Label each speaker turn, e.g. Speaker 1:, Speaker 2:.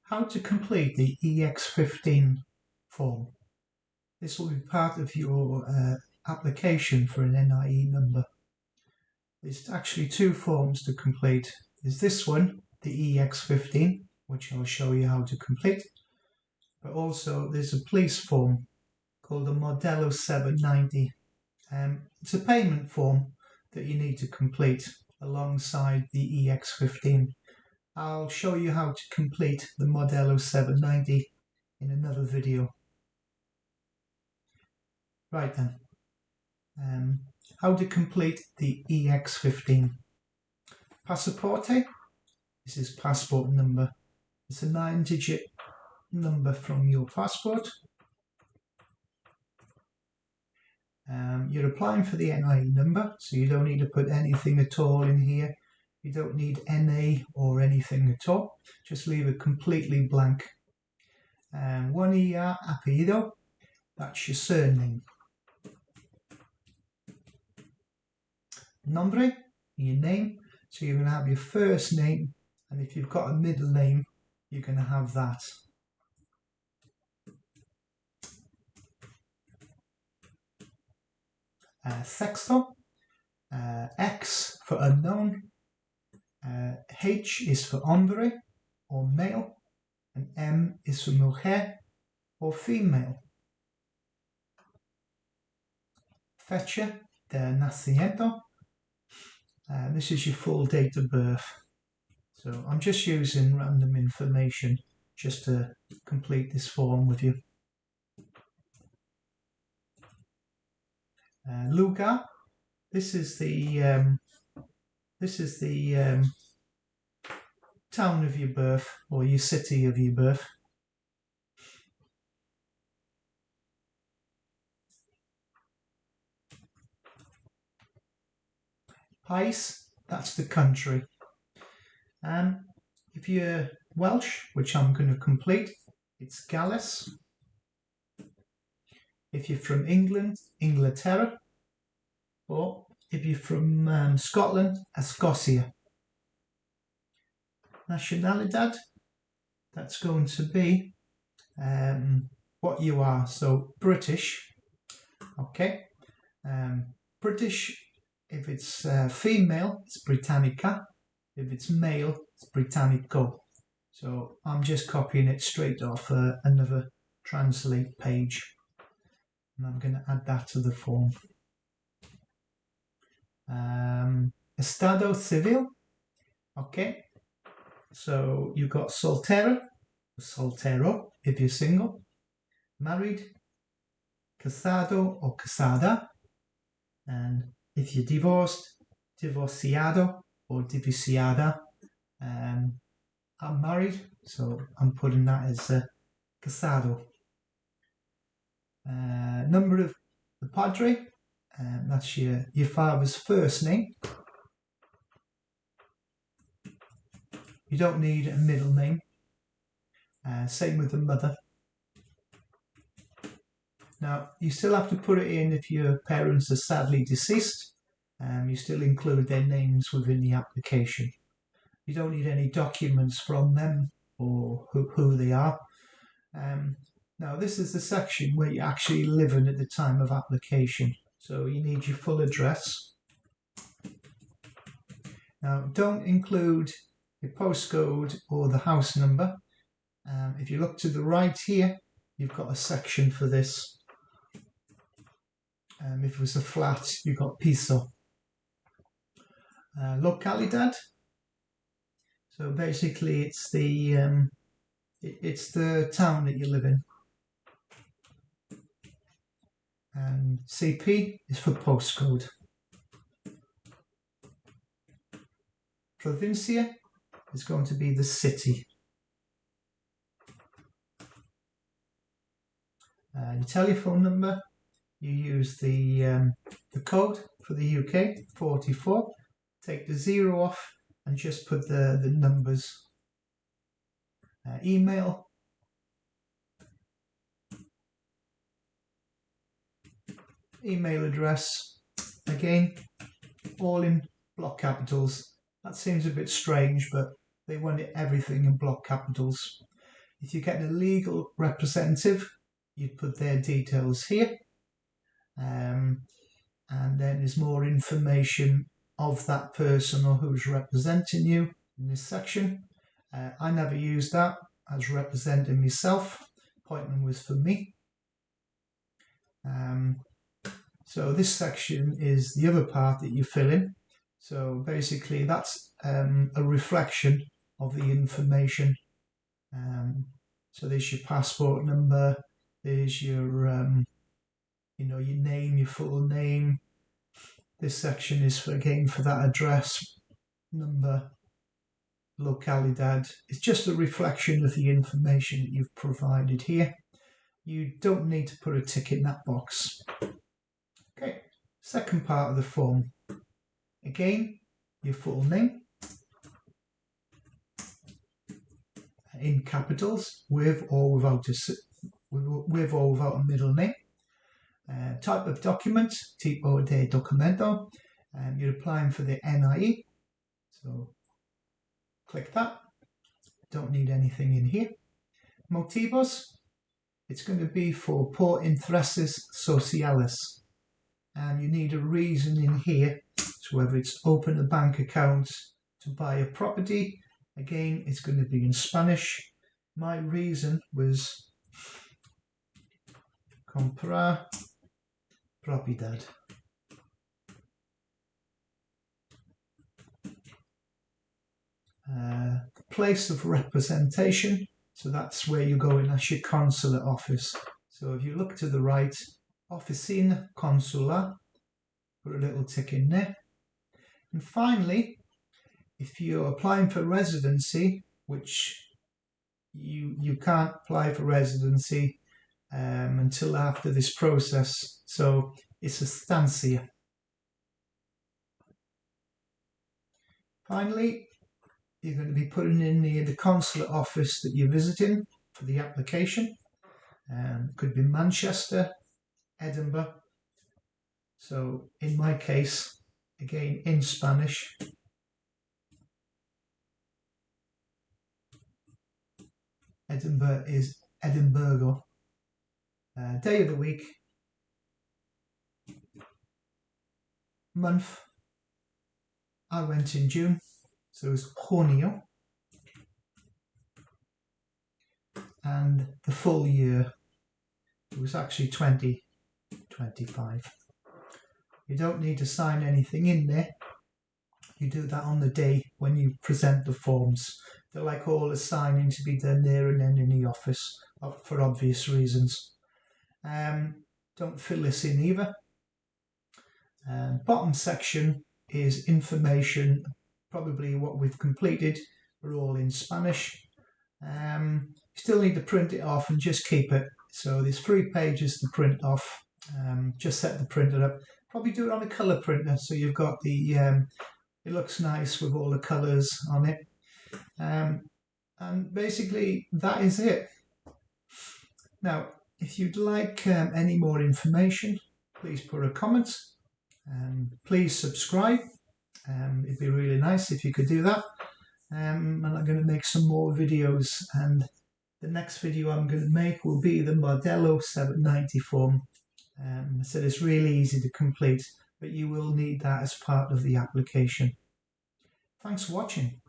Speaker 1: How to complete the EX15 form. This will be part of your application for an NIE number. There's actually two forms to complete. There's this one, the EX15, which I'll show you how to complete. But also there's a police form called the Modelo 790. It's a payment form that you need to complete alongside the EX15. I'll show you how to complete the Modelo 790 in another video. Right then, how to complete the EX15. Passaporte, this is passport number. It's a 9-digit number from your passport. You're applying for the NIE number, so you don't need to put anything at all in here. You don't need NA or anything at all. Just leave it completely blank. One apellido, that's your surname. Nombre, your name. So you're going to have your first name, and if you've got a middle name, you're going to have that. Sexto, X for unknown, H is for hombre or male, and M is for mujer or female. Fecha de nacimiento, this is your full date of birth. So I'm just using random information just to complete this form with you. Lugar, this is the town of your birth or your city of your birth. País, that's the country. If you're Welsh, which I'm going to complete, it's Gales. If you're from England, Inglaterra. Or if you're from Scotland, Escocia. Nacionalidad, that's going to be what you are. So British, okay. British, if it's female, it's Britannica. If it's male, it's Britannico. So I'm just copying it straight off another translate page. And I'm going to add that to the form. Estado civil, okay. So you've got soltera, soltero if you're single, married, casado or casada, and if you're divorced, divorciado or divorciada. I'm married, so I'm putting that as casado. Number of the padre, that's your father's first name. You don't need a middle name. Same with the mother. Now, you still have to put it in if your parents are sadly deceased. You still include their names within the application. You don't need any documents from them or who they are. Now, this is the section where you're actually living at the time of application. So you need your full address. Now, don't include your postcode or the house number. If you look to the right here, you've got a section for this. If it was a flat, you've got piso. Localidad. So basically, it's the town that you live in. And CP is for postcode. Provincia is going to be the city. Your telephone number, you use the code for the UK, 44. Take the 0 off and just put the numbers. Email. Email address, again, all in block capitals. That seems a bit strange, but they want everything in block capitals. If you get a legal representative, you'd put their details here. And then there's more information of that person or who's representing you in this section. I never used that as representing myself. Appointment was for me. So this section is the other part that you fill in. So basically that's a reflection of the information. So there's your passport number, there's your your name, your full name. This section is for that address, number, localidad. It's just a reflection of the information that you've provided here. You don't need to put a tick in that box. Okay, second part of the form. Again, your full name in capitals, with or without a middle name. Type of document, tipo de documento. You're applying for the NIE, so click that. Don't need anything in here. Motivos, it's going to be for por intereses sociales. And you need a reason in here, so whether it's open a bank account, to buy a property. Again, it's going to be in Spanish. My reason was comprar propiedad. Place of representation, so that's where you go in, that's your consulate office. So if you look to the right, oficina consular, put a little tick in there. And finally, if you're applying for residency, which you can't apply for residency until after this process, so it's estancia. Finally, you're going to be putting in the consulate office that you're visiting for the application. Could be Manchester, Edinburgh. So in my case, again in Spanish, Edinburgh is Edimburgo. Day of the week, month, I went in June, so it's junio. And the full year, it was actually 2025. You don't need to sign anything in there. You do that on the day when you present the forms. They like all the signing to be done there and then in the office for obvious reasons. Don't fill this in either. Bottom section is information, probably what we've completed. We're all in Spanish. Still need to print it off and just keep it. So there's 3 pages to print off. Just set the printer up. Probably do it on a colour printer, so you've got the it looks nice with all the colours on it. And basically that is it. Now, if you'd like any more information, please put a comment. Please subscribe. It'd be really nice if you could do that. And I'm going to make some more videos, and the next video I'm going to make will be the Modelo 790 form. So it's really easy to complete, but you will need that as part of the application. Thanks for watching.